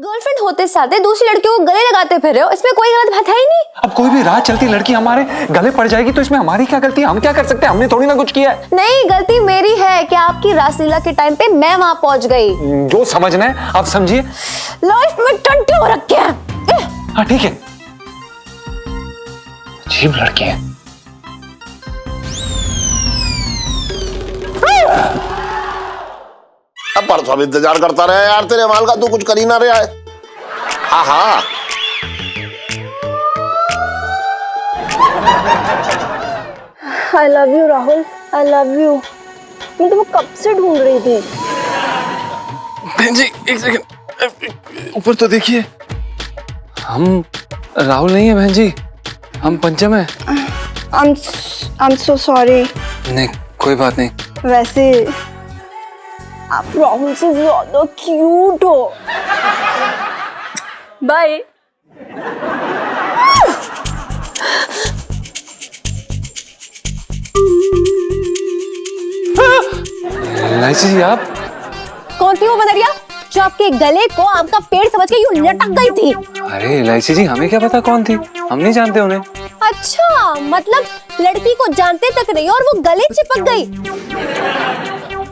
Girlfriend होते साथ दूसरी लड़कियों को गले लगाते फिर रहे हो, इसमें कोई गलत बात है ही नहीं। अब कोई भी राह चलती लड़की हमारे गले पड़ जाएगी तो इसमें हमारी क्या गलती है? हम क्या कर सकते हैं? हमने थोड़ी ना कुछ किया है। नहीं, गलती मेरी है कि आपकी रासलीला के टाइम पे मैं वहां पहुंच गई। जो समझना है आप समझिए। लाइफ में टंटे हो रखे हैं। हाँ ठीक है, अजीब लड़की है। अब परसों भी इंतजार करता रहा यार तेरे माल का, तू कुछ कर ही ना रहा है। आहा I love you Rahul, I love you। मैं तुम्हें कब से ढूंढ रही थी। बहन जी एक सेकंड, ऊपर तो देखिए। हम राहुल नहीं है बहन जी, हम पंचम है। I'm so sorry। नहीं कोई बात नहीं। वैसे आप राहुल से ज्यादा क्यूट हो। बाय। लाइसी जी आप कौन थी वो बदरिया जो आपके गले को आपका पेड़ समझ के यूं लटक गई थी? अरे इलायची जी हमें क्या पता कौन थी, हम नहीं जानते उन्हें। अच्छा, मतलब लड़की को जानते तक नहीं और वो गले चिपक गई।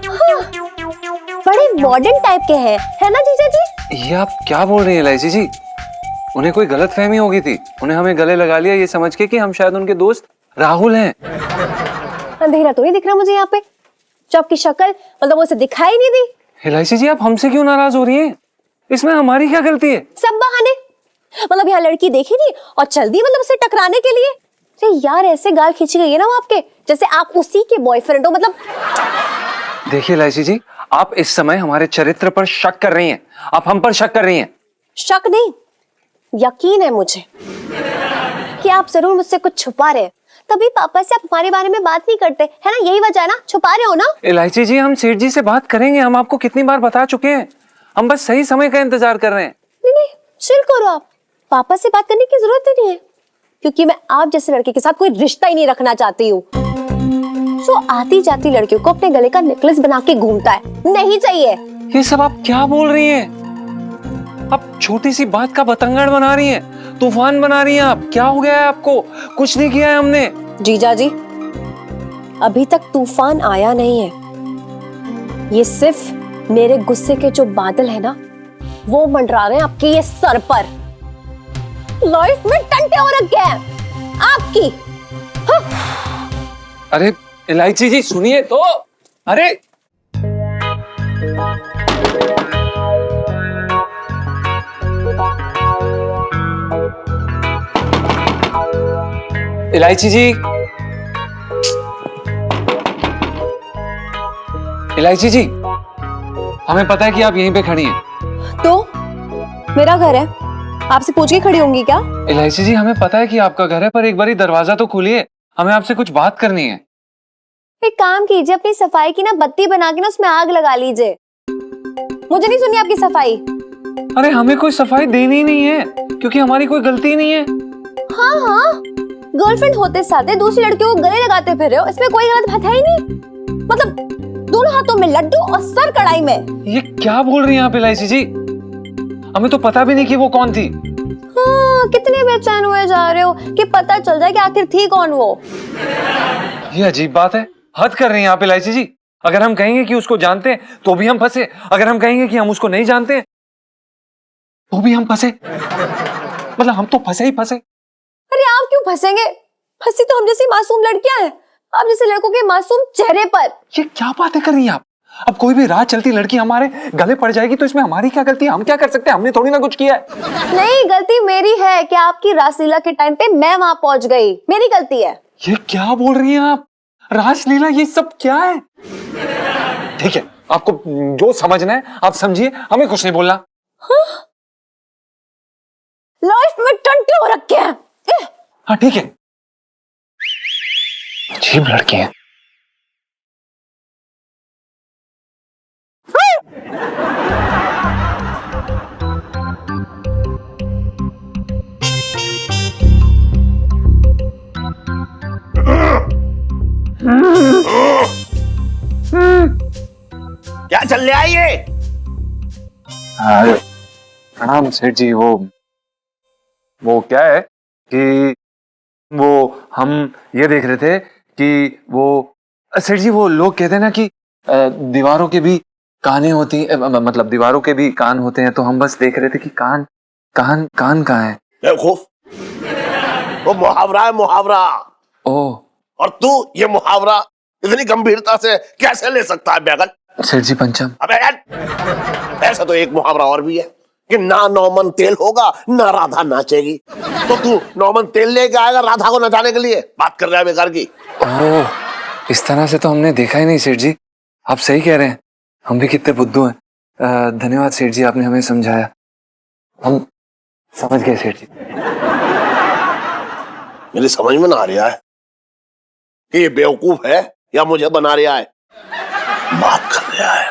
हाँ, बड़े मॉडर्न टाइप के हैं, है ना जीजा जी? ये आप क्या बोल रही हैं इलायची जी? उन्हें कोई गलतफहमी हो गई थी, उन्हें हमें गले लगा लिया ये समझ के कि हम शायद उनके दोस्त राहुल हैं। अंधेरा तो नहीं दिख रहा मुझे यहाँ पे, जो आपकी शक्ल मतलब वो उसे दिखाई नहीं दी। इलायची जी आप हमसे क्यों नाराज हो रही हैं? इसमें हमारी क्या गलती है? सब बहाने, मतलब यहाँ लड़की देखी थी और चल दी मतलब उसे टकराने के लिए। अरे यार ऐसे गाल खींची गई है ना वो आपके, जैसे आप उसी के बॉयफ्रेंड हो। मतलब देखिए इलायची जी, आप इस समय हमारे चरित्र पर शक कर रही हैं, आप हम पर शक कर रही हैं। शक नहीं, यकीन है मुझे कि आप जरूर मुझसे कुछ छुपा रहे हैं, तभी पापा से आप हमारे बारे में बात नहीं करते, है ना? यही वजह है ना, छुपा रहे हो ना? इलायची जी हम सेठ जी से बात करेंगे, हम आपको कितनी बार बता चुके हैं, हम बस सही समय का इंतजार कर रहे हैं। नहीं नहीं, चिल करो आप, पापा से बात करने की जरूरत ही नहीं है, क्योंकि मैं आप जैसे लड़के के साथ कोई रिश्ता ही नहीं रखना चाहती हूँ जो आती जाती लड़कियों को अपने गले का नेकलेस बना के घूमता है। नहीं चाहिए। ये सब आप क्या बोल रही हैं? आप छोटी सी बात का बतंगड़ बना रही हैं, तूफान बना रही हैं आप। क्या हो गया है आपको? कुछ नहीं किया है हमने। जीजा जी अभी तक तूफान आया नहीं है, ये सिर्फ मेरे गुस्से के जो बादल है ना वो मंडरा रहे हैं आपके ये सर पर। लाइफ में टंटे हो रखे हैं आपकी। हाँ। अरे इलायची जी सुनिए तो। अरे इलायची जी, इलायची जी हमें पता है कि आप यहीं पे खड़ी हैं। तो मेरा घर है, आपसे पूछ के खड़ी होंगी क्या? इलायची जी हमें पता है कि आपका घर है, पर एक बारी दरवाजा तो खोलिए, हमें आपसे कुछ बात करनी है। एक काम कीजिए, अपनी सफाई की ना बत्ती बना के ना उसमें आग लगा लीजिए। मुझे नहीं सुनी आपकी सफाई। अरे हमें कोई सफाई देनी ही नहीं है, क्योंकि हमारी कोई गलती नहीं है। हाँ हाँ, गर्लफ्रेंड होते साथ दूसरी लड़कियों को गले लगाते फिर रहे हो, इसमें कोई गलत बात है ही नहीं। मतलब दोनों हाथों में लड्डू और सर कढ़ाई में। ये क्या बोल रही हैं आप इलायची जी? हमें तो पता भी नहीं कि वो कौन थी। हाँ, कितने बेचैन हुए जा रहे हो कि पता चल जाए कि आखिर थी कौन वो। ये अजीब बात है, हद कर रही हैं आप इलायची जी। अगर हम कहेंगे कि उसको जानते हैं तो भी हम फंसे, अगर हम कहेंगे कि हम उसको नहीं जानते हैं तो भी हम फंसे। मतलब हम तो फंसे ही फंसे। अरे आप क्यों फंसेंगे? फंसी तो हम जैसी मासूम लड़कियां हैं, आप जैसे लड़कों के मासूम चेहरे पर। ये क्या बातें कर रही हैं आप? अब कोई भी राह चलती लड़की हमारे गले पड़ जाएगी तो इसमें हमारी क्या गलती है? हम क्या कर सकते हैं? हमने थोड़ी ना कुछ किया है। नहीं, गलती मेरी है कि आपकी रासलीला के टाइम पे मैं वहां पहुंच गई, मेरी गलती है। ये क्या बोल रही हैं आप? रासलीला ये सब क्या है? ठीक है, आपको जो समझना है आप समझिए, हमें कुछ नहीं बोलना। हाँ? लाइफ में टंटे हो रखे हैं। हाँ ठीक है, अजीब लड़की है। क्या चल रहा है ये? प्रणाम सेठ जी। वो क्या है कि वो हम ये देख रहे थे कि वो सेठ जी, वो लोग कहते हैं ना कि दीवारों के भी कानें होती हैं, मतलब दीवारों के भी कान होते हैं, तो हम बस देख रहे थे कि कान कान कान कहाँ है। बेवकूफ, वो मुहावरा है, मुहावरा। ओह, और तू ये मुहावरा इतनी गंभीरता से कैसे ले सकता है बैगन? सेठ जी पंचम। अबे यार, ऐसा तो एक मुहावरा और भी है कि ना नौमन तेल होगा ना राधा नाचेगी। तो तू नौमन तेल लेके आएगा राधा को नचाने के लिए? बात कर रहा है बेकार की। ओह, इस तरह से तो हमने देखा ही नहीं सेठ जी। आप सही कह रहे हैं, हम भी कितने बुद्धू हैं। धन्यवाद सेठ जी, आपने हमें समझाया। हम समझ गए सेठ जी। मेरी समझ में ना आ रहा है कि ये बेवकूफ है या मुझे बना रहा है, बात कर रहा है।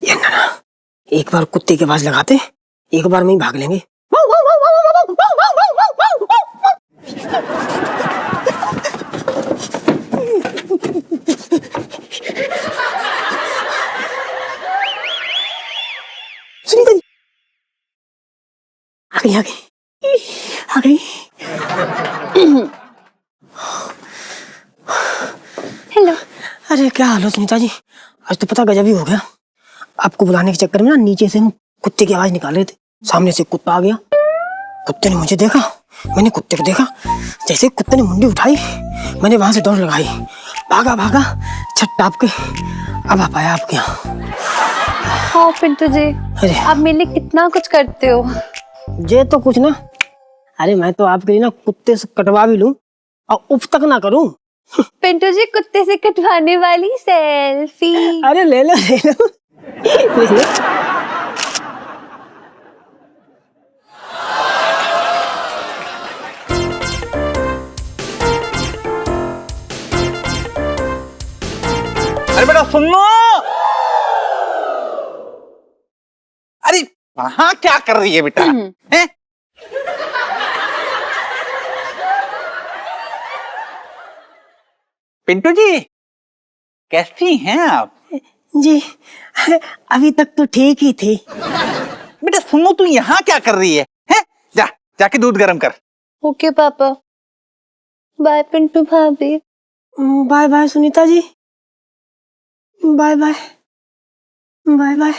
ये ना, एक बार कुत्ते की आवाज लगाते, एक बार में ही भाग लेंगे। सुनीता जी आ गई, आ गई, आ गई। हेलो। अरे क्या हाल हो सुनीता जी? आज तो पता गजब ही हो गया। आपको बुलाने के चक्कर में ना नीचे से हम कुत्ते की आवाज निकाल रहे थे, सामने से कुत्ता आ गया। कुत्ते ने मुझे देखा, मैंने कुत्ते को देखा। जैसे कुत्ते ने मुंडी उठाई, मैंने वहां से दौड़ लगाई, भागा भागा छत टाप के अब आ पाया आपके यहाँ। हाँ पिंटू जी, अरे आप मेरे लिए कितना कुछ करते हो। ये तो कुछ ना, अरे मैं तो आपके लिए ना कुत्ते से कटवा भी लूं और उफ तक ना करूं। पिंटू जी, कुत्ते से कटवाने वाली सेल्फी। अरे ले लो ले लो, ले लो। अरे बेटा सुन लो। अरे वहां क्या कर रही है बेटा? हैं? पिंटू जी कैसी हैं आप? जी अभी तक तो ठीक ही थी। बेटा सुनो, तू यहाँ क्या कर रही है? हैं? जा जाके दूध गर्म कर। ओके पापा। बाय पिंटू भाभी। Bye bye Sunita ji, bye bye, bye bye.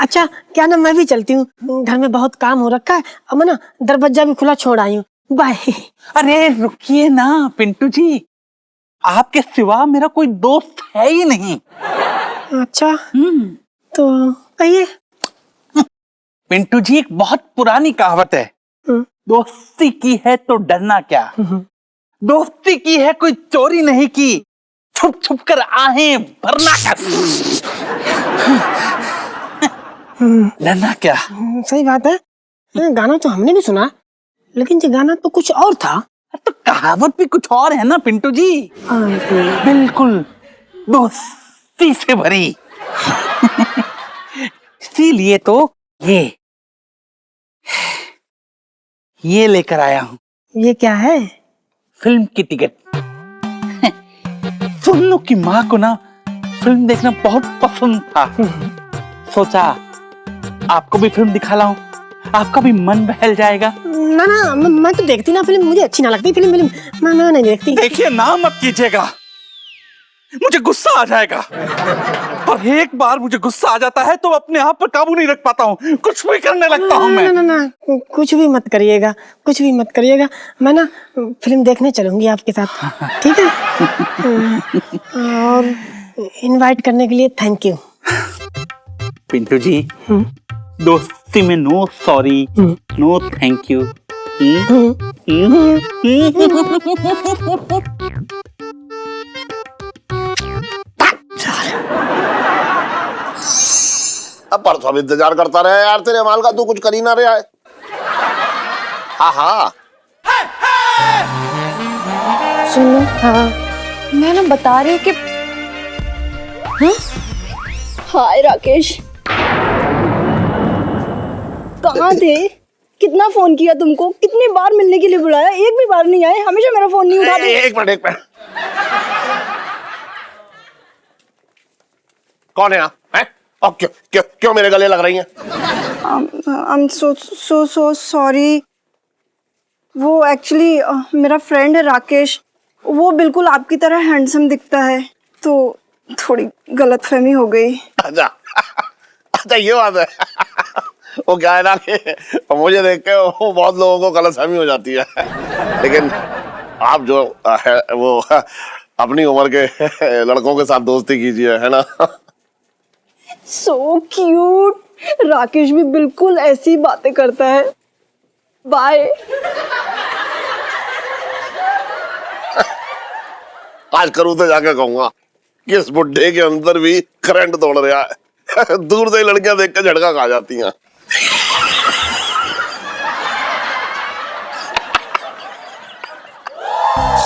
अच्छा क्या ना, मैं भी चलती हूँ, घर में बहुत काम हो रखा है। अब मैं ना दरवाजा भी खुला छोड़ आई हूँ। बाय। अरे रुकिए ना पिंटू जी, आपके सिवा मेरा कोई दोस्त है ही नहीं। अच्छा तो कहिए। पिंटू जी, एक बहुत पुरानी कहावत है, दोस्ती की है तो डरना क्या, दोस्ती की है कोई चोरी नहीं की, छुप छुप कर आहें भरना क्या। डरना क्या। सही बात है, गाना तो हमने भी सुना, लेकिन ये गाना तो कुछ और था। तो कहावत भी कुछ और है ना पिंटू जी। बिल्कुल दोस्ती से भरी। इसीलिए तो ये लेकर आया हूं। ये क्या है? फिल्म की टिकट। सोनू की माँ को ना फिल्म देखना बहुत पसंद था, सोचा आपको भी फिल्म दिखा लाऊं, आपका भी मन बहल जाएगा। ना ना, मैं तो देखती ना फिल्म, मुझे अच्छी ना लगती फिल्म। मैं नहीं देखती। देखिए ना, मत कीजिएगा, मुझे गुस्सा आ जाएगा। और एक बार मुझे गुस्सा आ जाता है तो अपने आप पर काबू नहीं रख पाता हूँ, कुछ भी करने लगता हूँ मैं। ना ना ना, कुछ भी मत करिएगा, कुछ भी मत करिएगा। मैं ना फिल्म देखने चलूंगी आपके साथ, ठीक है? और इनवाइट करने के लिए थैंक यू। पिंटू जी, दोस्ती में no sorry no thank you. अब परसों अब इंतजार करता रहे यार तेरे माल का, तू कुछ कर ही ना रहा है। हाँ हाँ सुनो, हाँ मैं ना बता रही हूँ कि हाय राकेश, कहाँ थे? कितना फोन किया तुमको, कितनी बार मिलने के लिए बुलाया, एक भी बार नहीं आए, हमेशा मेरा फोन नहीं उठाते। एक मिनट कौन है आप हैं? और क्यों क्यों क्यों मेरे गले लग रही हैं? I am so sorry. वो एक्चुअली मेरा फ्रेंड है राकेश, वो बिल्कुल आपकी तरह हैंडसम दिखता है, तो थोड़ी गलतफहमी हो गई। अच्छा अच्छा ये बात है। वो क्या है ना कि मुझे देख के वो बहुत लोगों को गलतफहमी हो जाती है, लेकिन आप जो है वो अपनी उम्र के लड़कों के साथ दोस्ती कीजिए, है ना। So cute. राकेश भी बिल्कुल ऐसी बातें करता है। बाय। आज करूँ तो जाके कहूंगा कि इस बुड्ढे के अंदर भी करंट दौड़ रहा है। दूर से ही लड़कियां देख के झटका खा जाती हैं।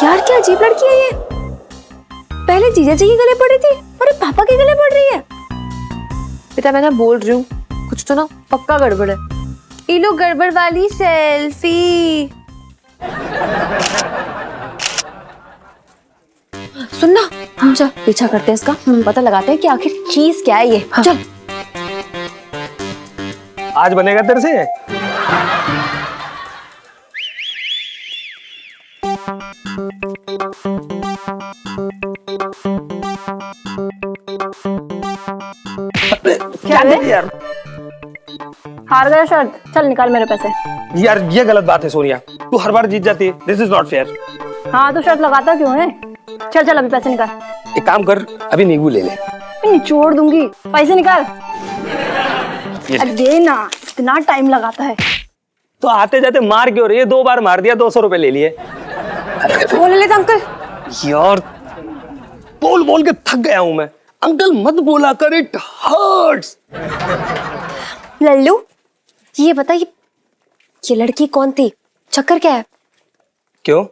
यार क्या अजीब लड़की है ये। पहले जीजा जी के गले पड़ रही थी और अब पापा के गले पड़ रही है। बेटा मैं ना बोल रही हूँ, कुछ तो ना पक्का गड़बड़ है। ये लो गड़बड़ वाली सेल्फी। सुनना, हम चल पीछा करते हैं इसका, पता लगाते हैं कि आखिर चीज क्या है ये। चल। आज बनेगा तेरे से। क्या है यार? हार गया शर्त, चल निकाल मेरे पैसे। यार ये गलत बात है सोनिया, तू हर बार जीत जाती है। This is not fair. हाँ तो शर्त लगाता क्यों है? चल चल अभी पैसे निकाल। एक काम कर, अभी नींबू ले ले। निचोड़ दूंगी, पैसे निकाल। अरे ना, इतना टाइम लगाता है। तो आते जाते मार क्यों रही है? 2 बार मार दिया, 200 रुपए ले लिए। बोल लेते अंकल। यार बोल बोल के थक गया हूं मैं। अंकल मत बोला कर, इट हर्ट्स। लल्लू ये बता, ये लड़की कौन थी? चक्कर क्या है? क्यों,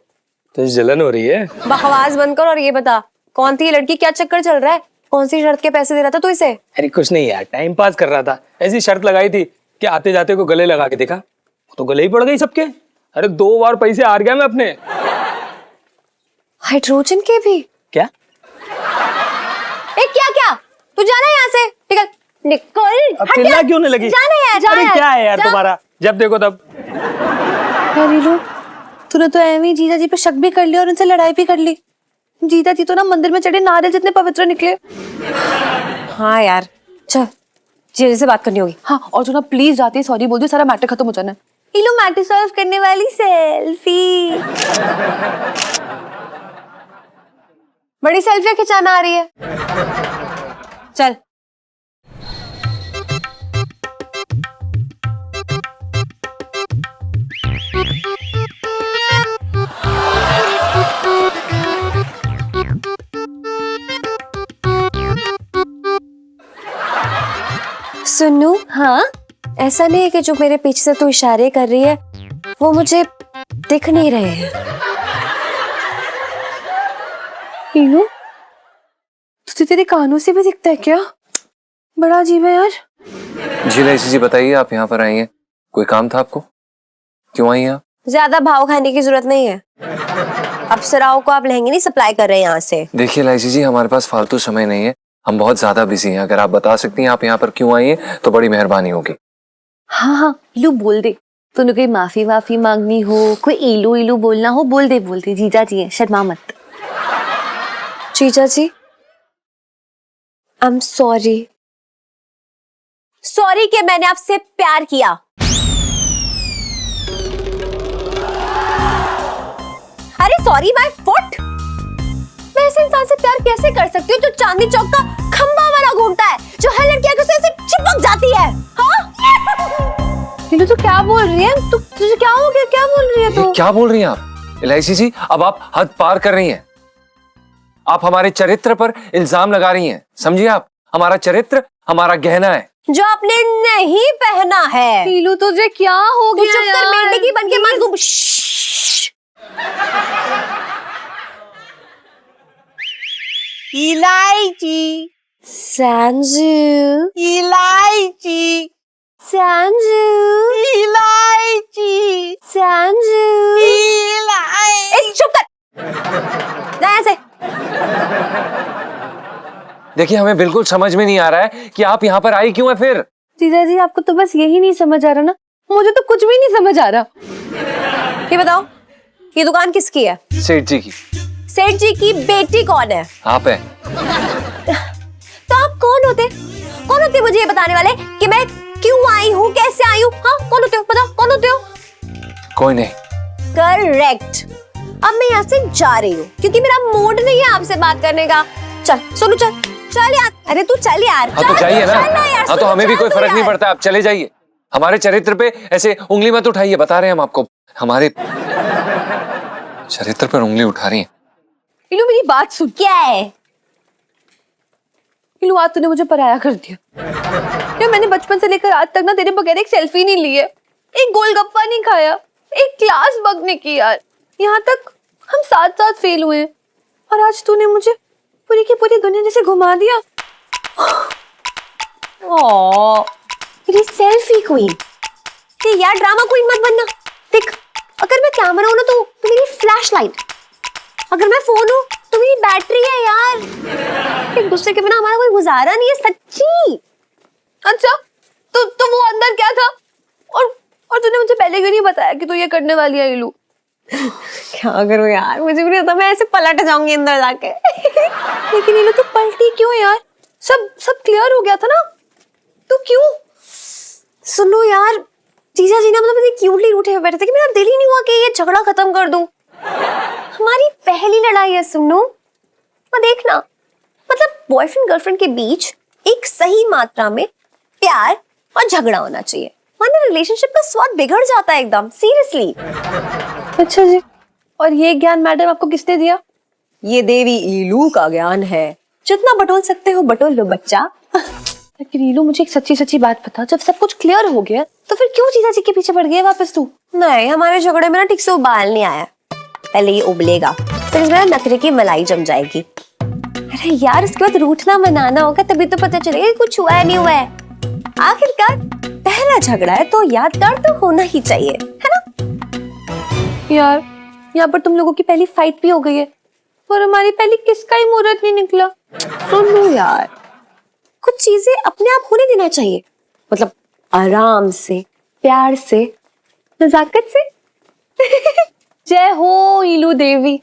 तुझे जलन हो रही है? बकवास बंद कर और ये बता कौन थी ये लड़की, क्या चक्कर चल रहा है? कौन सी शर्त के पैसे दे रहा था तू इसे? अरे कुछ नहीं यार, टाइम पास कर रहा था। ऐसी शर्त लगाई थी कि आते जाते को गले लगा के देखा, तो गले ही पड़ गई सबके। अरे 2 बार पैसे हार गया मैं अपने। हाइड्रोजन के भी? क्या? ए क्या तू जाना है यहाँ से, निकल निकल। अब चिल्ला क्यों नहीं लगी? जाना है यार, अरे क्या है यार तुम्हारा, जब देखो तब। नीलू तूने तो ऐਵੇਂ ही जीजा जी पे शक भी कर लिया और उनसे लड़ाई भी कर ली। जीजा जी तो ना मंदिर में चढ़े नारियल जितने पवित्र निकले। हाँ यार चल, जीजा जी से बात करनी होगी। हाँ और जो ना प्लीज जाती सॉरी बोल दो, सारा मैटर खत्म हो जाना है। ये लो मैटर सॉल्व करने वाली सेल्फी। बड़ी सेल्फी खिंचाना आ रही है। चल सुनू। हाँ ऐसा नहीं है कि जो मेरे पीछे से तू इशारे कर रही है वो मुझे दिख नहीं रहे हैं। नीलू तुझे तेरे कानों से भी दिखता है क्या? बड़ा अजीब है यार। जी लाइसी जी बताइए, आप यहाँ पर आई हैं, कोई काम था आपको? क्यों आई हैं आप? ज्यादा भाव खाने की जरूरत नहीं है। अप्सराओं को आप लहंगे नहीं सप्लाई कर रहे हैं यहाँ से। देखिए लाइसी जी, हमारे पास फालतू समय नहीं है, हम बहुत ज्यादा बिजी हैं। अगर आप बता सकती हैं आप यहाँ पर क्यों आई हैं तो बड़ी मेहरबानी होगी। हाँ लू बोल दे, तूने कोई माफी वाफी मांगनी हो, कोई इलू इलू बोलना हो, बोल दे जीजा जी है, शर्मा मत। जीजा जी आई एम सॉरी कि मैंने आपसे प्यार किया। अरे सॉरी माय फुट। मैं ऐसे इंसान से प्यार कैसे कर सकती हूँ जो चांदनी चौक का खंबा वाला घूमता है, जो हर लड़की आके उसे ऐसे चिपक जाती है। हाँ नीलू तू क्या बोल रही है? तुझे क्या हो गया? क्या बोल रही है तू? क्या बोल रही हैं आप इलायची जी? अब आप हद पार कर रही हैं। आप हमारे चरित्र पर इल्जाम लगा रही हैं, समझिए आप। हमारा चरित्र हमारा गहना है जो आपने नहीं पहना है। नीलू तुझे क्या हो गया? चुप कर, मेंढकी बन के मत घूम। इलायची संजू, इलायची संजू, इलायची संजू। चुप कर, जा यहाँ से। देखिए हमें बिल्कुल समझ में नहीं आ रहा है कि आप यहाँ पर आई क्यों है फिर। जीजा जी आपको तो बस यही नहीं समझ आ रहा ना, मुझे तो कुछ भी नहीं समझ आ रहा। ये बताओ ये दुकान किसकी है? सेठ जी की। सेठ जी की बेटी कौन है? आप है। तो आप कौन होते मुझे ये बताने वाले कि मैं क्यों आई हूँ, कैसे आई हूँ? हाँ कौन होते हो, बताओ कौन होते हो? कोई नहीं। करेक्ट। अब मैं यहाँ से जा रही हूँ क्योंकि मेरा मूड नहीं है आपसे बात करने का। चल सोनू चल यार, अरे तू चल यार। हाँ तो जाइए ना। हाँ तो हमें भी कोई फर्क नहीं पड़ता। पड़ता, आप चले जाइए। हमारे चरित्र पे ऐसे उंगली मत उठाइए, बता रहे हैं हम आपको, हमारे चरित्र पर उंगली उठा रही हैं। इलू मेरी बात सुन। क्या है इलू, आज तूने मुझे पराया कर दिया। यार मैंने बचपन से लेकर आज तक ना तेरे बगैर एक सेल्फी नहीं ली है, एक गोलगप्पा नहीं खाया, एक क्लास बंक नहीं की यार। यहाँ तक हम साथ साथ फेल हुए हैं और आज तूने मुझे पूरी की पूरी दुनिया जैसे घुमा दिया। ओह मेरी सेल्फी क्वीन। ये यार ड्रामा क्वीन मत बनना। देख अगर मैं कैमरा हूं ना तो मेरी फ्लैश लाइट, अगर मैं फोन हूं तो मेरी बैटरी है यार। एक दूसरे के बिना हमारा कोई गुजारा नहीं है सच्ची। अच्छा तो वो अंदर क्या था और तूने मुझे पहले क्यों नहीं बताया कि तू ये करने वाली है इलू? क्या करूं यार, मुझे भी नहीं पता, मैं ऐसे पलट जाऊंगी अंदर जाके। लेकिन इलू तू पलटी क्यों यार? सब क्लियर हो गया था ना, तू क्यों? सुनो यार जीजा जी ने मतलब इतनी क्यूटली उठे हुए बैठे थे कि मेरा दिल ही नहीं हुआ कि ये झगड़ा खत्म कर दूं। हमारी पहली लड़ाई है सुनो, और देखना मतलब बॉयफ्रेंड गर्लफ्रेंड के बीच एक सही मात्रा में प्यार और झगड़ा होना चाहिए, वरना रिलेशनशिप का स्वाद बिगड़ जाता है एकदम सीरियसली। अच्छा जी, और ये ज्ञान मैडम आपको किसने दिया? ये देवी ईलू का ज्ञान है, जितना बटोल सकते हो बटोल लो बच्चा। लेकिन ईलू मुझे एक सच्ची बात बता, जब सब कुछ क्लियर हो गया तो फिर क्यों जीजा जी के पीछे पड़ गई वापस तू? नहीं हमारे झगड़े में ना ठीक से उबाल नहीं आया, पहले ये उबलेगा फिर इसमें नखरे की मलाई जम जाएगी। अरे यार उसके बाद रूठना मनाना होगा तभी तो पता चलेगा कुछ हुआ है नहीं हुआ है। आखिरकार पहला झगड़ा है तो यादगार तो होना ही चाहिए, है ना? यार यहाँ पर तुम लोगों की पहली फाइट भी हो गई है और हमारी पहली किस का ही मुहूर्त नहीं निकला। सुन लो यार, कुछ चीजें अपने आप होने देना चाहिए, मतलब आराम से, प्यार से, नजाकत से। जय हो ईलू देवी,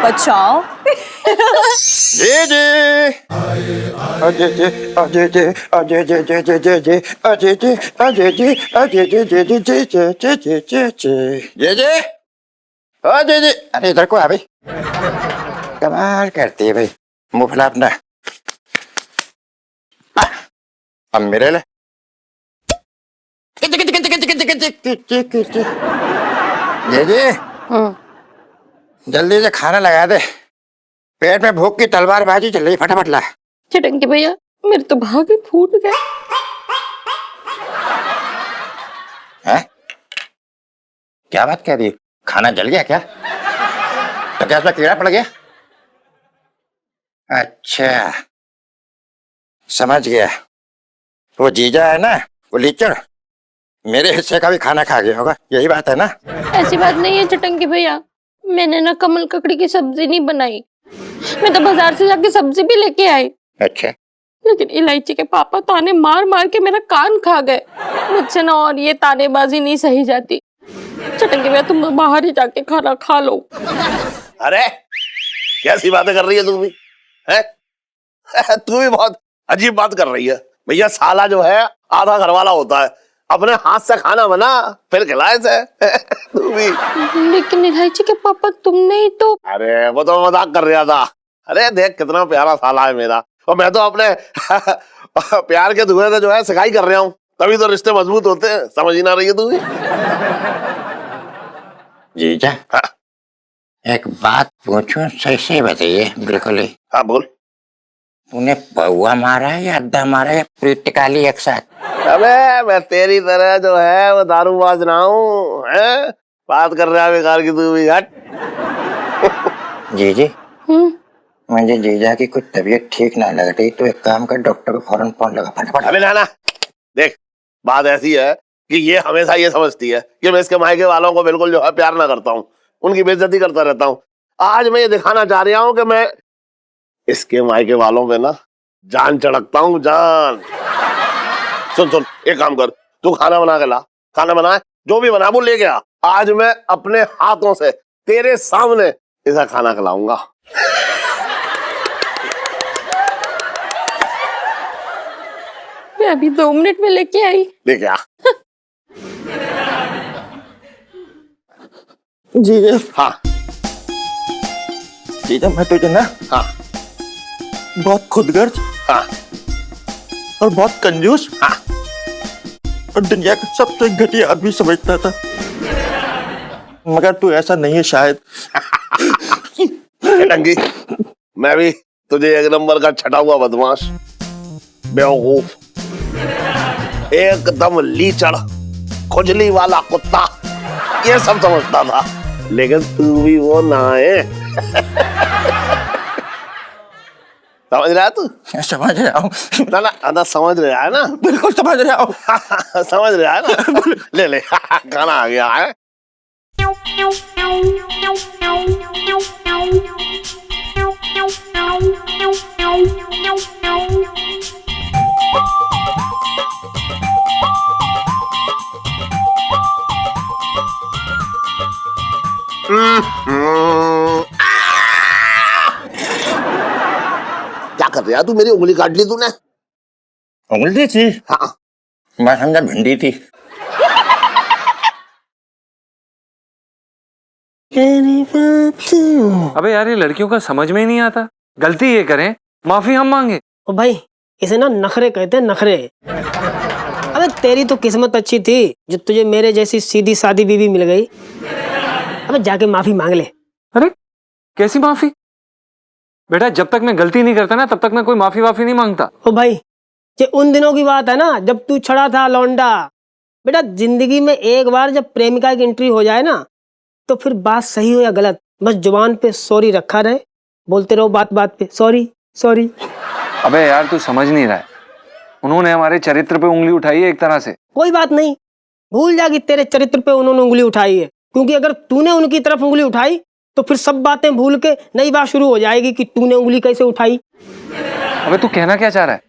बचाओ। जे जे अजय जे अजय जे अजय जे जे जे जे जे अजय जे अजय जे अजय जे जे जे जे जे जे जे जे जे जे अजय जे। अरे इधर को आ भाई, कमाल करती है भाई, मुंह फैला अपना। अब मेरे ले जे जे जल्दी से खाना लगा दे, पेट में भूख की तलवारबाजी चल रही, फटाफट ला। चिटंकी भैया मेरे तो भाग ही फूट गए। हैं? क्या बात कह रही है? खाना जल गया क्या? तो क्या उसमें कीड़ा पड़ गया? अच्छा समझ गया, वो जीजा है ना, वो लीचड़ मेरे हिस्से का भी खाना खा गया होगा, यही बात है ना? ऐसी बात नहीं है चिटंकी भैया, मैंने ना कमल ककड़ी की सब्जी नहीं बनाई, मैं तो बाजार से जाके सब्जी भी लेके आई। अच्छा, लेकिन इलायची के पापा ताने मार मार के मेरा कान खा गए, मुझसे ना और ये तानेबाजी नहीं सही जाती। चिटंकी भैया तुम बाहर ही जाके खाना खा लो। अरे कैसी बातें कर रही है तू भी, है? तू भी बहुत अजीब बात कर रही है। भैया साला जो है आधा घर वाला होता है, अपने हाथ से खाना बना फिर खिलाए से। तू भी। लेकिन इलायची के पापा तुमने ही तो। अरे वो तो मजाक कर रहा था। अरे देख कितना प्यारा साला है मेरा, और मैं तो अपने प्यार के धुएं से जो है सिकाई कर रहा हूँ, तभी तो रिश्ते मजबूत होते हैं। समझ ही ना रही है तू भी। जीजा हाँ? एक बात पूछूं, सही सही बताइए बिल्कुल ही। हाँ बोल। तूने पौवा मारा है या अद्दा मारा है या पूरी टिकाली एक साथ? अबे मैं तेरी तरह जो है वो दारूबाज ना हूँ, है? बात कर रहा है बेकार की तू भी, हट। जीजी मुझे जीजा की कुछ तबीयत ठीक ना लग रही, तो एक काम कर, डॉक्टर को फौरन फोन लगा फटाफट। अबे ना देख बात ऐसी है कि ये हमेशा ये समझती है कि मैं इसके मायके वालों को बिल्कुल जो है प्यार ना करता हूँ, उनकी बेइज्जती करता रहता हूँ। आज मैं ये दिखाना चाह रहा हूँ कि मैं इसके मायके वालों पे ना जान चढ़कता हूँ, जान। सुन सुन, एक काम कर, तू खाना बना के ला, खाना बनाए, जो भी बना वो ले गया। आज मैं अपने हाथों से तेरे सामने ऐसा खाना खिलाऊंगा। मैं अभी 2 मिनट में लेके आई। लेके आ। जीजा, हाँ जीजा मैं तुझे ना हाँ बहुत खुदगर्ज हाँ और बहुत कंजूस हाँ और दुनिया का सबसे घटिया आदमी समझता था, मगर तू ऐसा नहीं है शायद। ए टंकी, मैं भी तुझे एक नंबर का छटा हुआ बदमाश, बेवकूफ, एकदम लीचड़, खुजली वाला कुत्ता, ये सब समझता था, लेकिन तू भी वो ना है। समझ रहा है तू? समझ रहा हूँ, ना ना ना, समझ रहा है ना? बिल्कुल समझ रहा हूँ। समझ रहा है ना? ले ले, खाना आ गया है। क्या कर रहा है तू? मेरी उंगली काट ली तूने। उंगली थी? हाँ मैं समझा भिंडी थी। अबे यार, ये लड़कियों का समझ में ही नहीं आता। गलती ये करें, माफी हम मांगे। ओ भाई, इसे ना नखरे कहते हैं, नखरे। अबे तेरी तो किस्मत अच्छी थी जो तुझे मेरे जैसी सीधी सादी बीवी मिल गई। अबे जाके माफी मांग ले। अरे कैसी माफी? बेटा, जब तक मैं गलती नहीं करता ना, तब तक मैं कोई माफी वाफी नहीं मांगता। ओ भाई, ये उन दिनों की बात है ना जब तू छड़ा था लौंडा। बेटा, जिंदगी में एक बार जब प्रेमिका की एंट्री हो जाए ना, तो फिर बात सही हो या गलत, बस जुबान पे सॉरी रखा रहे, बोलते रहो बात बात पे सॉरी सॉरी। अबे यार, तू समझ नहीं रहा है। उन्होंने हमारे चरित्र पे उंगली उठाई है एक तरह से। कोई बात नहीं, भूल जा कि तेरे चरित्र पे उन्होंने उंगली उठाई है, क्योंकि अगर तूने उनकी तरफ उंगली उठाई तो फिर सब बातें भूल के नई बात शुरू हो जाएगी कि तूने उंगली कैसे उठाई। अबे तू कहना क्या चाह रहा है?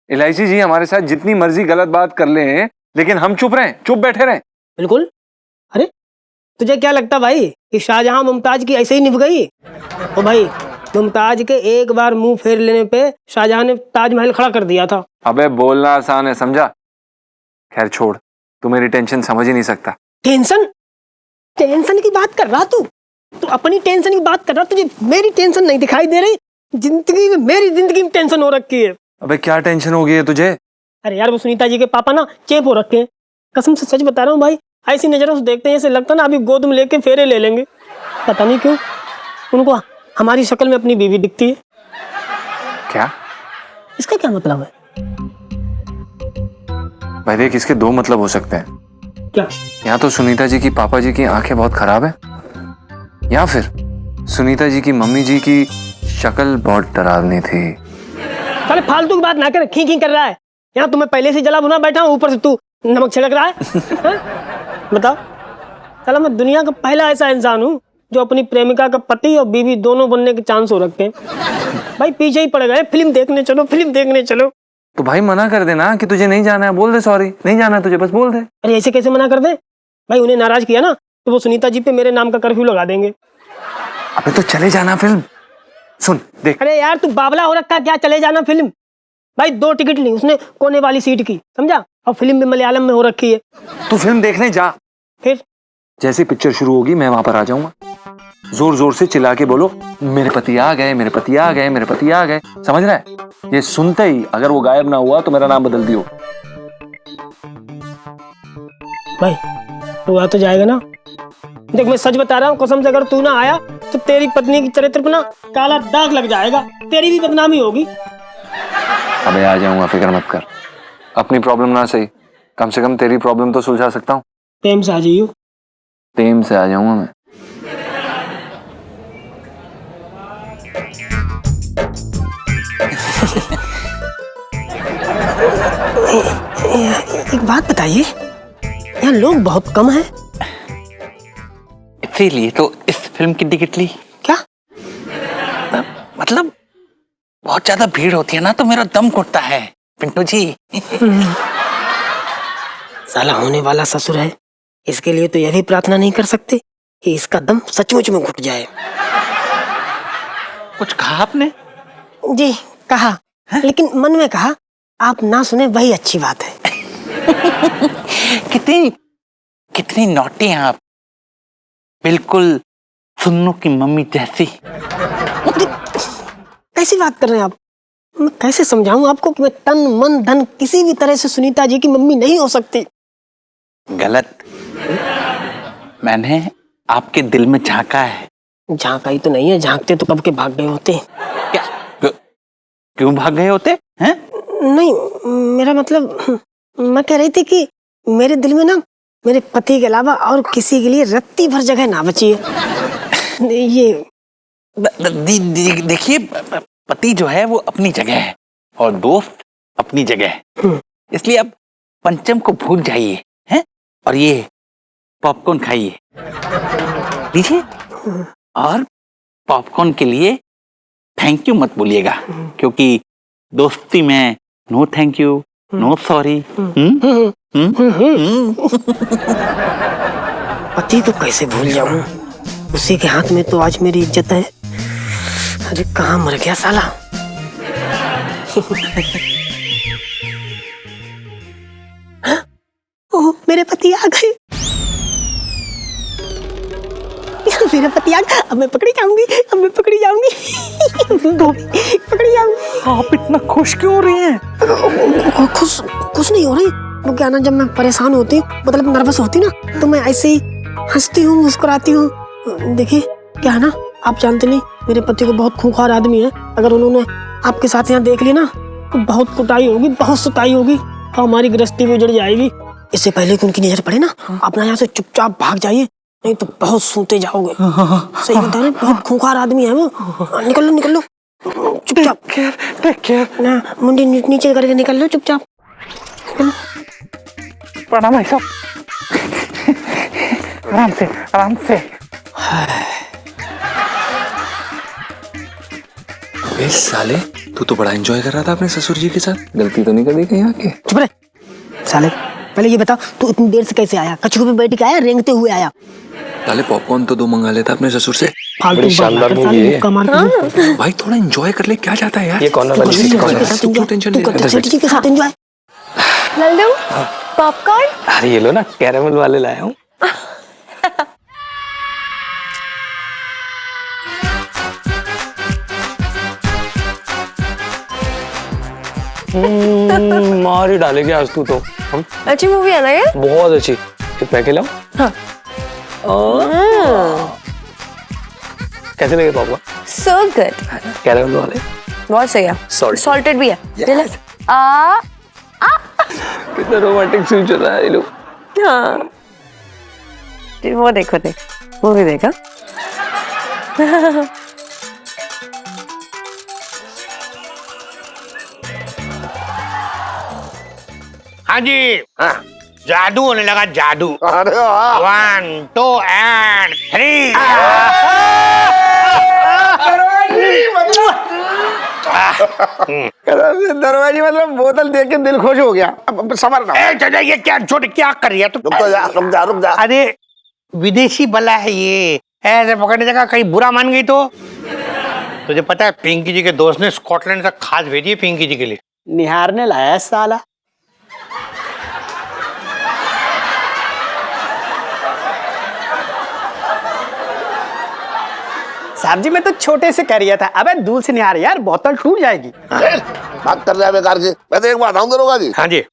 इलायची जी हमारे साथ जितनी मर्जी गलत बात कर ले, लेकिन हम चुप रहें, चुप बैठे रहें। बिल्कुल। अरे तुझे क्या लगता भाई कि शाहजहां मुमताज की ऐसे ही निभ गई? ओ भाई, मुमताज के एक बार मुंह फेर लेने पे शाहजहां ने ताजमहल खड़ा कर दिया था। अबे बोलना आसान है, समझा? खैर छोड़, तू मेरी टेंशन समझ ही नहीं सकता। टेंशन? टेंशन की बात कर रहा तू अपनी टेंशन की बात कर रहा, तुझे मेरी टेंशन नहीं दिखाई दे रही? जिंदगी में, मेरी जिंदगी में टेंशन हो रखी है। अबे क्या टेंशन हो गई है तुझे? अरे यार, वो सुनीता जी के पापा ना चेप हो रखे हैं। कसम से सच बता रहा हूँ भाई, ऐसी नजरों से देखते हैं ऐसे लगता ना अभी गोद में लेके फेरे ले लेंगे। पता नहीं क्यों उनको हमारी शक्ल में अपनी बीवी दिखती है। क्या? इसका क्या मतलब है? भाई देख, इसके दो मतलब हो सकते हैं। क्या? या तो सुनीता जी की पापा जी की आंखें बहुत खराब है, या फिर सुनीता जी की मम्मी जी की शक्ल बहुत डरावनी थी। साले फालतू की बात ना कर, खी खी कर रहा है। यहाँ तुम्हें पहले से जला भुना बैठा हूँ, ऊपर से तू नमक छिड़क रहा है। हाँ? बताओ, साला मैं दुनिया का पहला ऐसा इंसान हूँ जो अपनी प्रेमिका का पति और बीवी दोनों बनने के चांस हो रखते हैं। भाई पीछे ही पड़ गए, फिल्म देखने चलो, फिल्म देखने चलो। तो भाई मना कर देना कि तुझे नहीं जाना है, बोल दे सॉरी, नहीं जाना है तुझे, बस बोल दे। अरे ऐसे कैसे मना कर दे भाई? उन्हें नाराज किया ना तो वो सुनीता जी पे मेरे नाम का कर्फ्यू लगा देंगे। अबे तो चले जाना फिल्म। सुन देख। अरे यार, तू बावला हो रखा क्या? चले जाना फिल्म? भाई 2 टिकट ली उसने कोने वाली सीट की, समझा? और फिल्म भी मलयालम में हो रखी है। तू फिल्म देखने जा। फिर जैसे पिक्चर शुरू होगी मैं वहां पर आ जाऊंगा। जोर जोर से चिल्ला के बोलो, मेरे पति आ गए, मेरे पति आ गए, मेरे पति आ गए। समझ रहा है? ये सुनते ही अगर वो गायब ना हुआ तो मेरा नाम बदल दियो। भाई तू आ तो जाएगा ना? देख मैं सच बता रहा हूँ, कसम से अगर तू ना आया तो तेरी पत्नी की चरित्र पर ना काला दाग लग जाएगा, तेरी भी बदनामी होगी। अबे आ जाऊंगा, फिक्र मत कर। अपनी प्रॉब्लम ना सही, कम से कम तेरी प्रॉब्लम तो सुलझा सकता हूँ। प्रेम से आ जाइयो। प्रेम से आ जाऊंगा मैं। एक बात बताइए, यहाँ लोग बहुत कम हैं। इसीलिए तो इस फिल्म की टिकट ली। क्या? मतलब बहुत ज्यादा भीड़ होती है ना तो मेरा दम घुटता है पिंटू जी। साला होने वाला ससुर है, इसके लिए तो यह भी प्रार्थना नहीं कर सकते कि इसका दम सचमुच में घुट जाए। कुछ कहा आपने? जी कहा, लेकिन मन में कहा आप ना सुने वही अच्छी बात है। कितनी कितनी नॉटी हैं आप, बिल्कुल सुन्नू की मम्मी जैसी। कैसी बात कर रहे हैं आप? मैं कैसे समझाऊं आपको कि मैं तन मन धन किसी भी तरह से सुनीता जी की मम्मी नहीं हो सकती। गलत, मैंने आपके दिल में झांका है। झांका ही तो नहीं है, झांकते तो कब के भाग गए होते। क्या क्यों भाग गए होते हैं? नहीं, मेरा मतलब मैं कह रही थी कि मेरे दिल में ना मेरे पति के अलावा और किसी के लिए रत्ती भर जगह ना बची है। ये देखिए, पति जो है वो अपनी जगह है और दोस्त अपनी जगह है, इसलिए अब पंचम को भूल जाइए हैं और ये पॉपकॉर्न खाइए, लीजिए। और पॉपकॉर्न के लिए थैंक यू मत बोलिएगा, क्योंकि दोस्ती में no thank you no sorry. पति को कैसे भूल जाऊं, उसी के हाथ में तो आज मेरी इज्जत है। अरे कहाँ मर गया साला। ओह मेरे पति आ गए, मेरा पति आ गया। अब मैं पकड़ी जाऊंगी, अब मैं पकड़ी जाऊंगी, पकड़ी जाऊंगी। आप इतना खुश क्यों हो रही हैं? खुश नहीं हो रही, वो क्या ना, जब मैं परेशान होती मतलब नर्वस होती ना तो मैं ऐसे ही हंसती हूँ, मुस्कुराती हूँ। देखिए क्या है ना, आप जानते नहीं मेरे पति को बहुत खूंखार आदमी है। अगर उन्होंने आपके साथ यहाँ देख लिया ना तो बहुत कुटाई होगी, बहुत सुताई होगी, हमारी गृहस्थी भी उजड़ जाएगी। इससे पहले कि उनकी नजर पड़े ना, अपना यहाँ से चुपचाप भाग जाइए, नहीं तो बहुत सूते जाओगे। सही बता रहे, बहुत खूंखार आदमी है वो। निकल लो निकल लो, चुपचाप। Take care. ना मुंडी नीचे करके निकल लो चुपचाप। प्रणाम भाई साहब। आराम से आराम से। अबे साले, तू तो बड़ा एंजॉय कर रहा था अपने ससुर जी के साथ, गलती तो नहीं कर दी कहीं आके? चुप रहे साले, पहले ये बता तू इतनी देर से कैसे आया? कछुए पे बैठ के आया, रेंगते हुए आया? साले पॉपकॉर्न तो 2 मंगा लेता अपने ससुर से। फालतू शानदार बात कर, मूवी है ये। कमाल की। भाई थोड़ा एंजॉय कर ले, क्या जाता है यार? ये कॉर्नर वाली सीट कौन है? तू क्यों टेंशन ले रहा है? सेठ जी के साथ एंजॉय। लल्लू पॉपकॉर्न। अरे ये लो ना, कैरेमल वाले लाया हूँ। मार ही डालेगी आज तू तो। हम अच्छी मूवी है ना ये? बहुत अच्छी। कितना खिलाऊं? हाँ। कैसे लगे पापा? So good. कैरेमल वाले बहुत सही है, सॉल्टेड भी है। Yes. आ कितना रोमांटिक सीन चल रहा है ये लोग। हाँ, वो देखो, देख मूवी देखा। हाँ जी, हाँ जादू होने लगा, जादू। अरे वाह। 1 2 and 3। दरवाजे मतलब बोतल देख के दिल खुश हो गया। अब सबर ना। चाचा ये क्या छोटे क्या कर रही है तू? रुक जा। अरे विदेशी बला है ये, ऐसे पकड़ने जगह कहीं बुरा मान गई तो। तुझे पता है पिंकी जी के दोस्त ने स्कॉटलैंड से खाद भेजी है पिंकी जी के लिए। निहारने लाया साला। साहब जी मैं तो छोटे से कह रिया था, अबे दूर से निहार यार, बोतल टूट जाएगी। बात कर रहा है बेकार की। मैं तो एक बात आऊँ दरोगा जी, हाँ जी।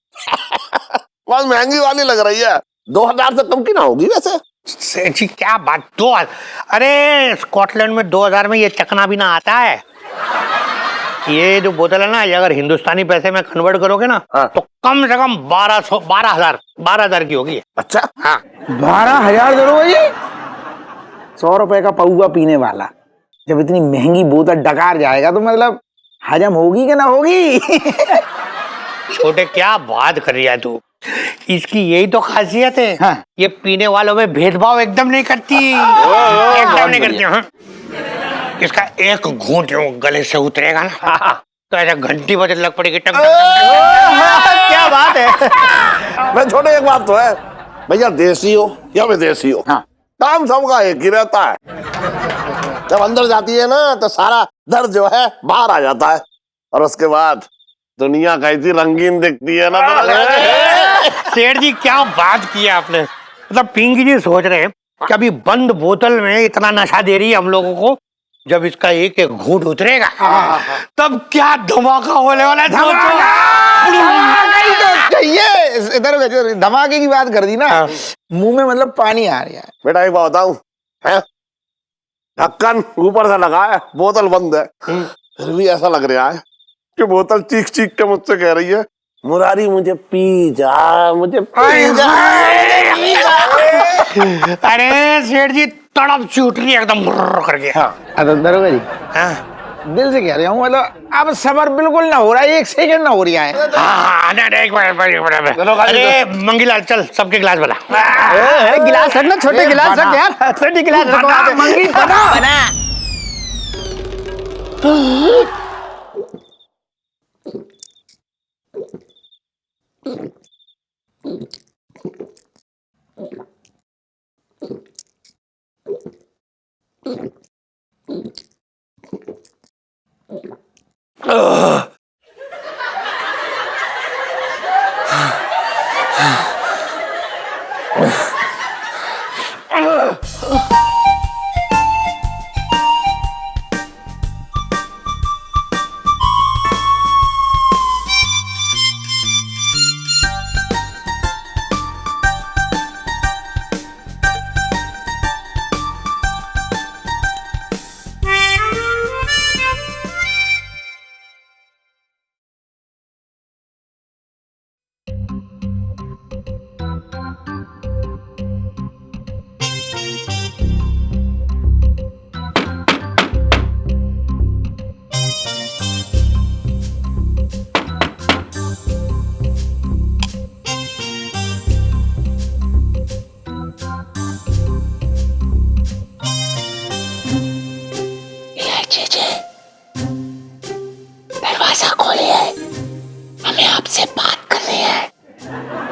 बहुत महंगी वाली लग रही है। 2000 से कम की ना होगी वैसे? जी क्या बात, 2000? अरे स्कॉटलैंड में 2000 में ये चकना भी ना आता है। ये जो बोतल है ना, ये अगर हिंदुस्तानी पैसे में कन्वर्ट करोगे ना, हाँ। तो कम से कम 12,000 की होगी। अच्छा, हाँ 12,000 दरोगा जी? 100 रुपए का पौवा पीने वाला जब इतनी महंगी बोतल डकार जाएगा तो मतलब हजम होगी कि ना होगी? छोटे क्या बात कर रही है तू? इसकी यही तो खासियत है। हाँ। ये पीने वालों में भेदभाव एकदम नहीं करती, एकदम नहीं करती। हाँ। इसका एक घूंट जो गले से उतरेगा ना तो ऐसा घंटी बजे लग पड़ेगी टक टक टक। क्या बात है। मैं छोटे एक बात तो है भैया, देसी हो या विदेशी हो, काम सबका एक ही रहता है। जब अंदर जाती है ना तो सारा दर्द जो है बाहर आ जाता है, और उसके बाद दुनिया कैसी रंगीन दिखती है ना। सेठ जी क्या बात की आपने, मतलब पिंकी जी सोच रहे हैं कि अभी बंद बोतल में इतना नशा दे रही है हम लोगों को, जब इसका एक एक घूंट उतरेगा तब क्या धमाका होने वाला है। ये इधर धमाके की बात कर दी ना, मुंह में मतलब पानी आ रहा है। बेटा एक बात बताऊं, है ढक्कन ऊपर से लगा है, बोतल बंद है, फिर भी ऐसा लग रहा है कि बोतल चीख चीख के मुझसे कह रही है, मुरारी मुझे पी जा, मुझे पी जा। अरे सेठ जी तड़प छूट रही है एकदम करके। दरोगा जी, दिल से कह रहा हूँ, मतलब अब सबर बिल्कुल ना हो रहा है, एक सेकंड ना हो रहा है। अरे मंगीलाल चल सबके गिलास बना। गिलास रखना, छोटे गिलास रख यार, छोटे गिलास रखो। मंगी बना।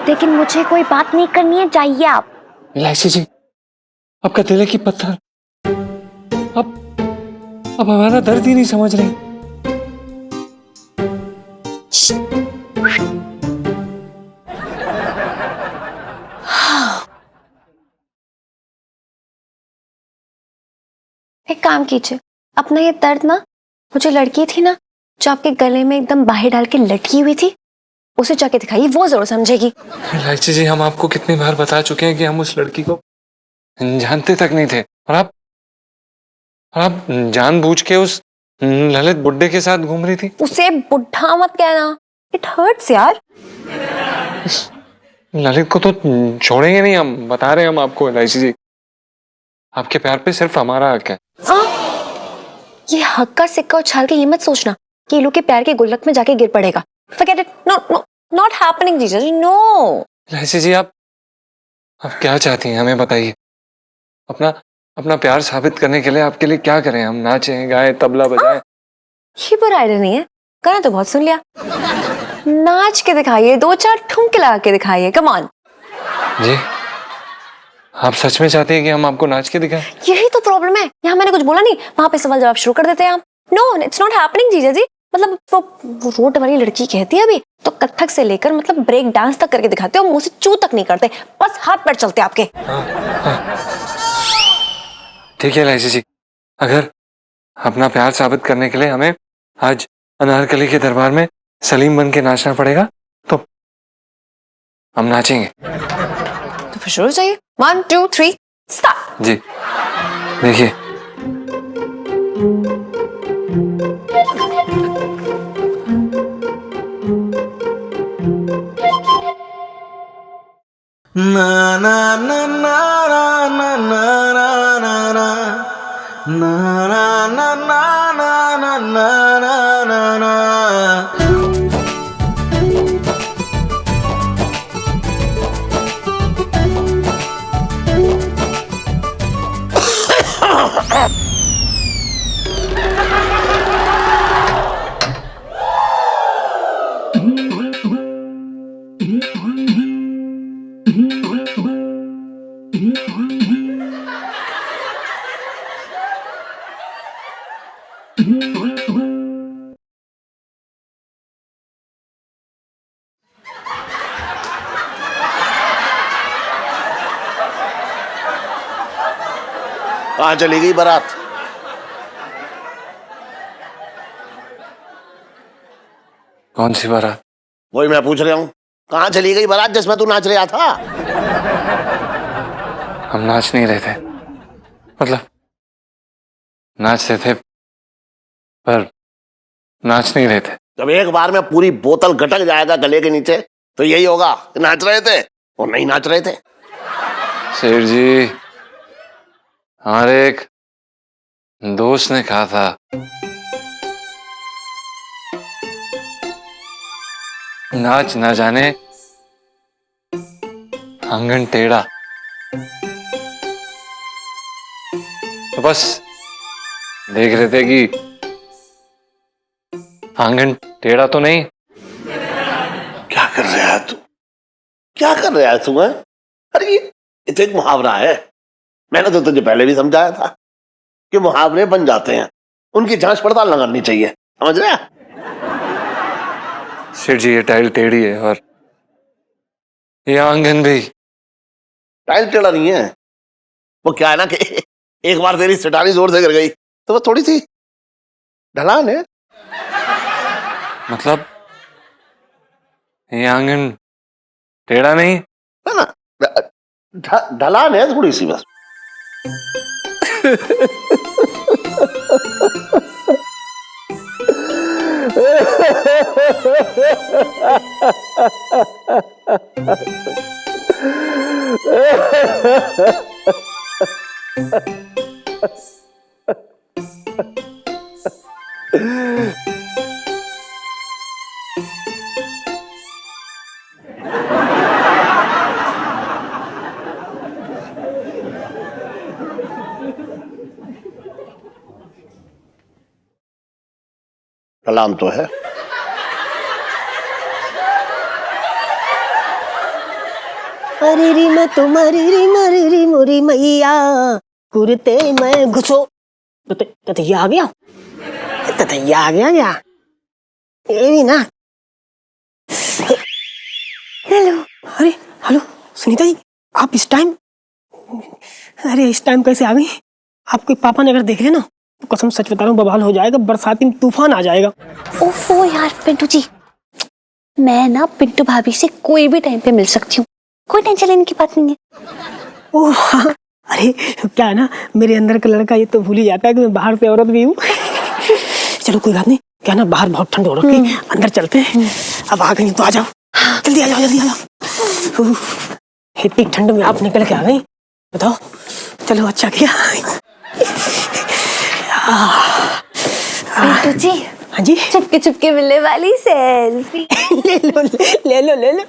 लेकिन मुझे कोई बात नहीं करनी है, जाइए आप। इलायची जी, आपका दिल है कि पत्थर? अब हमारा दर्द ही नहीं समझ रहे। एक काम कीजिए, अपना ये दर्द ना, मुझे लड़की थी ना जो आपके गले में एकदम बाहें डाल के लटकी हुई थी, उसे जाके दिखाइए, वो जरूर समझेगी। इलायची जी, हम आपको कितनी बार बता चुके हैं कि हम उस लड़की को जानते तक नहीं थे, और आप जानबूझ के उस ललित बुड्ढे के साथ घूम रही थी। उसे बुढ़ा मत कहना, इट हर्ट्स यार। ललित को तो छोड़ेंगे नहीं हम, बता रहे हैं हम आपको इलायची जी। आपके प्यार पे सिर्फ हमारा हक है। ये हक का सिक्का उछाल के ये मत सोचना कि ये लोग के प्यार के गुल्लक में जाके गिर पड़ेगा। Forget it. No, not happening, जीजा जी, no. इलायची जी, आप क्या चाहती हैं, हमें बताइए। अपना प्यार साबित करने के लिए आपके लिए क्या करें? हम नाचें, गाएं, तबला बजाएं? ये बुरा आइडिया नहीं है, गाना तो बहुत सुन लिया। नाच के दिखाइए, 2-4 ठुमके लगा के दिखाइए, कम ऑन। जी, आप सच में चाहते हैं कि हम आपको नाच के दिखाएं? यही तो प्रॉब्लम है, यहाँ मैंने कुछ बोला नहीं, वहां पे सवाल जवाब शुरू कर देते हैं आप। नो, इट्स नॉट हैपनिंग जीजा जी। मतलब वो रोड वाली लड़की कहती है अभी तो कथक से लेकर मतलब ब्रेक डांस तक करके दिखाते हो, मुंह से चू तक नहीं करते, बस हाथ पैर चलते आपके। ठीक है इलायची जी, अगर अपना प्यार साबित करने के लिए हमें आज अनारकली के दरबार में सलीम बन के नाचना पड़ेगा तो हम नाचेंगे। तो फिर शुरू चाहिए, 1 2 3 स्टार्ट। जी देखिए, ना ना ना ना ना ना ना ना ना ना ना ना ना ना ना ना। कहाँ चली गई बारात? कौन सी बारात? वही मैं पूछ रहा हूँ, कहाँ चली गई बारात जिसमें तू नाच रहा था? हम नाच नहीं रहे थे, मतलब नाच रहे थे पर नाच नहीं रहे थे। जब एक बार में पूरी बोतल गटक जाएगा गले के नीचे तो यही होगा कि नाच रहे थे और नहीं नाच रहे थे। सेठ जी, हमारे एक दोस्त ने कहा था नाच ना जाने आंगन टेढ़ा, तो बस देख रहे थे कि आंगन टेढ़ा तो नहीं। क्या कर रहा है तू? क्या कर रहा है तू? है? अरे ये तो एक मुहावरा है। मैंने तो तुझे पहले भी समझाया था कि मुहावरे बन जाते हैं, उनकी जांच पड़ताल न करनी चाहिए, समझ रहे? सेठ जी, ये टाइल टेढ़ी है और ये आंगन भी। टाइल टेढ़ा नहीं है, वो क्या है ना कि एक बार तेरी सटानी जोर से गिर गई तो वो थोड़ी सी ढलान है। मतलब ये आंगन टेढ़ा नहीं है ना, ढलान है थोड़ी सी बस। ढलान तो है। अरे री मैं तुम्हारी री मरी री मोरी मैया कुरते मैं घुसो। तो ये आ गया, तो ये आ गया क्या? ये भी ना। हेलो, अरे हेलो सुनीता जी, आप इस टाइम? अरे इस टाइम कैसे आ गई? आपके पापा ने अगर देख लिया ना तो कसम सच बता रहा हूँ बवाल हो जाएगा, बरसाती में तूफान आ जाएगा। ओफो यार पिंटू जी, मैं ना पिंटू भाभी से कोई भी टाइम पे मिल सकती हूँ, कोई टेंशन लेने की बात नहीं है। ओह हाँ, अरे क्या है ना, मेरे अंदर का लड़का ये तो भूल ही जाता है कि मैं बाहर से औरत भी हूँ। चलो कोई बात नहीं, क्या ना बाहर बहुत ठंड हो रखी, अंदर चलते हैं। अब आ गई तो आ जाओ, जल्दी आ जाओ, जल्दी आ जाओ। इतनी ठंड में आप निकल के आ गई, बताओ। चलो अच्छा किया। पिंटू जी, हाँ जी, चुपके चुपके मिलने वाली सेल्फी। ले लो ले लो ले लो।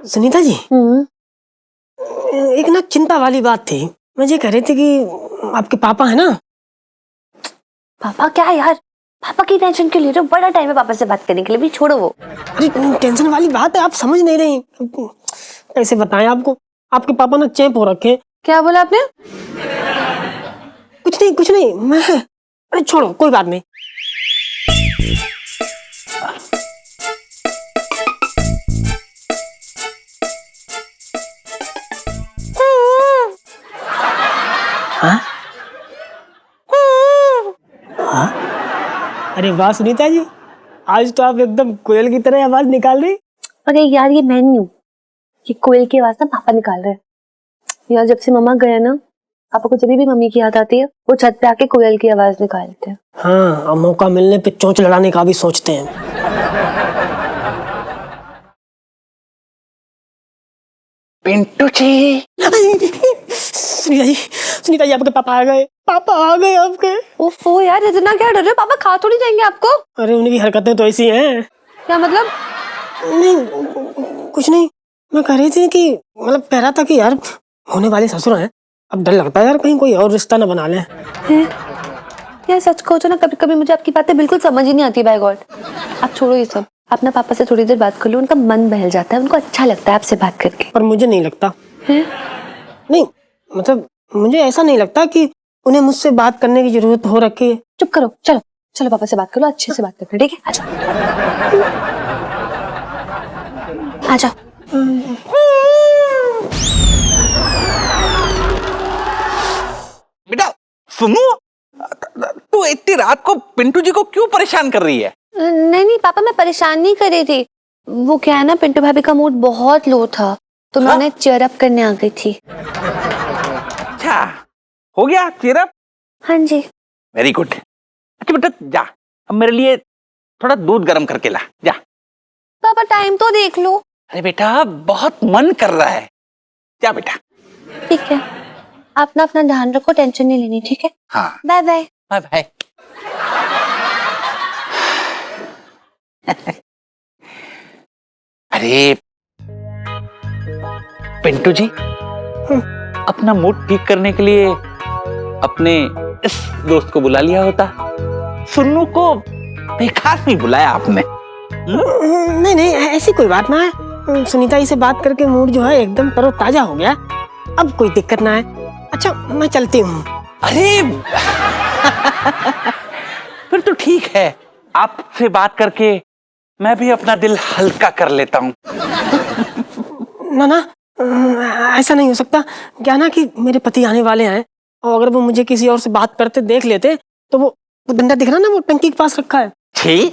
सुनीता जी, एक ना चिंता वाली बात थी। मुझे कह रहे थे कि आपके पापा है ना। पापा क्या यार, पापा की टेंशन क्यों ले रहे हो? बड़ा टाइम है पापा से बात करने के लिए, भी छोड़ो वो। अरे टेंशन वाली बात है, आप समझ नहीं रही। कैसे बताएं आपको, आपके पापा ना चैंप हो रखे। क्या बोला आपने? कुछ नहीं मैं, अरे छोड़ो कोई बात नहीं। हाँ? हाँ? अरे वाह सुनीता जी, आज तो आप एकदम कोयल की तरह आवाज निकाल रही। अरे यार ये मैं नहीं हूँ, ये कोयल की आवाज ना पापा निकाल रहे हैं। यार जब से मम्मा गए ना, पापा को जब भी मम्मी की याद आती है वो छत पे आके कोयल की आवाज निकालते हैं। हाँ, और मौका मिलने पे चोंच लड़ाने का भी सोचते हैं। पिंटू जी, सुनीता जी आपके पापा आ गए, पापा आ गए आपके। ओफो यार, इतना क्या डर रहे हो? पापा खा थोड़ी जाएंगे आपको। अरे उनकी हरकतें तो ऐसी हैं। क्या मतलब? नहीं कुछ नहीं, मैं कह रही थी कि मतलब कह रहा था कि यार होने वाले ससुर हैं, अब डर लगता है यार कहीं कोई और रिश्ता ना बना ले। यार सच कहो तो ना, कभी कभी मुझे आपकी बातें बिल्कुल समझ ही नहीं आती। बाय गॉड, आप छोड़ो ये सब, अपना पापा से थोड़ी देर बात कर लो, उनका मन बहल जाता है, उनको अच्छा लगता है आपसे बात करके। पर मुझे नहीं लगता है? नहीं मतलब मुझे ऐसा नहीं लगता कि उन्हें मुझसे बात करने की जरूरत हो रखी है। चुप करो, चलो चलो पापा से बात करो, अच्छे से बात करते हैं, ठीक है? आ जाओ। सुनो, तू इतनी रात को पिंटू जी को क्यों परेशान कर रही है? नहीं नहीं पापा, मैं परेशान नहीं कर रही थी। वो क्या है ना, पिंटू भाभी का मूड बहुत लो था तो मैं उन्हें चीयर अप करने आ गई थी। अच्छा, हो गया चीयर अप? हाँ जी। Very good. अच्छा बेटा जा, अब मेरे लिए थोड़ा दूध गर्म करके ला, जा। पापा टाइम तो देख लो। अरे बेटा बहुत मन कर रहा है, जा बेटा। ठीक है, आप ना अपना ध्यान रखो, टेंशन नहीं लेनी, ठीक है? हाँ, बाय बाय। Bye bye. अरे पिंटू जी, अपना मूड ठीक करने के लिए अपने इस दोस्त को बुला लिया होता। सुन्नू को बेकार नहीं बुलाया आपने। नहीं नहीं, ऐसी कोई बात ना है। सुनीता जी से बात करके मूड जो है एकदम तरोताजा हो गया, अब कोई दिक्कत ना है। अच्छा मैं चलती हूँ। अरे फिर तो ठीक है, आपसे बात करके मैं भी अपना दिल हल्का कर लेता हूँ। ना ना, ऐसा नहीं हो सकता। क्या ना कि मेरे पति आने वाले हैं और अगर वो मुझे किसी और से बात करते देख लेते तो वो डंडा दिख रहा ना, वो टंकी के पास रखा है। छी,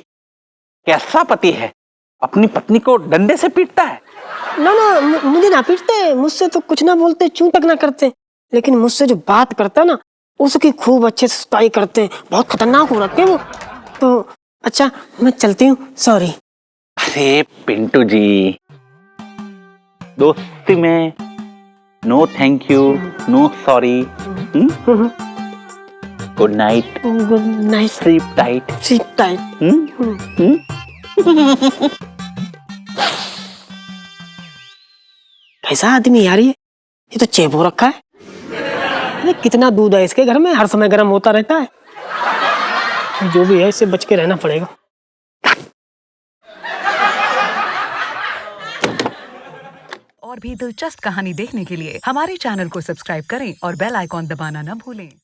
कैसा पति है, अपनी पत्नी को डंडे से पीटता है? ना ना, मुझे ना पीटते, मुझसे तो कुछ ना बोलते, चूं तक ना करते, लेकिन मुझसे जो बात करता ना उसकी खूब अच्छे से सुताई करते, बहुत खतरनाक हो रखे वो तो। अच्छा मैं चलती हूँ, सॉरी। अरे पिंटू जी, दोस्ती में no thank you, no sorry. Good night. Good night. Sleep tight. Sleep tight. कैसा आदमी यार ये तो चेप हो रखा है। अरे कितना दूध है इसके घर में, हर समय गर्म होता रहता है। जो भी है इससे बच के रहना पड़ेगा। और भी दिलचस्प कहानी देखने के लिए हमारे चैनल को सब्सक्राइब करें और बेल आइकॉन दबाना न भूलें।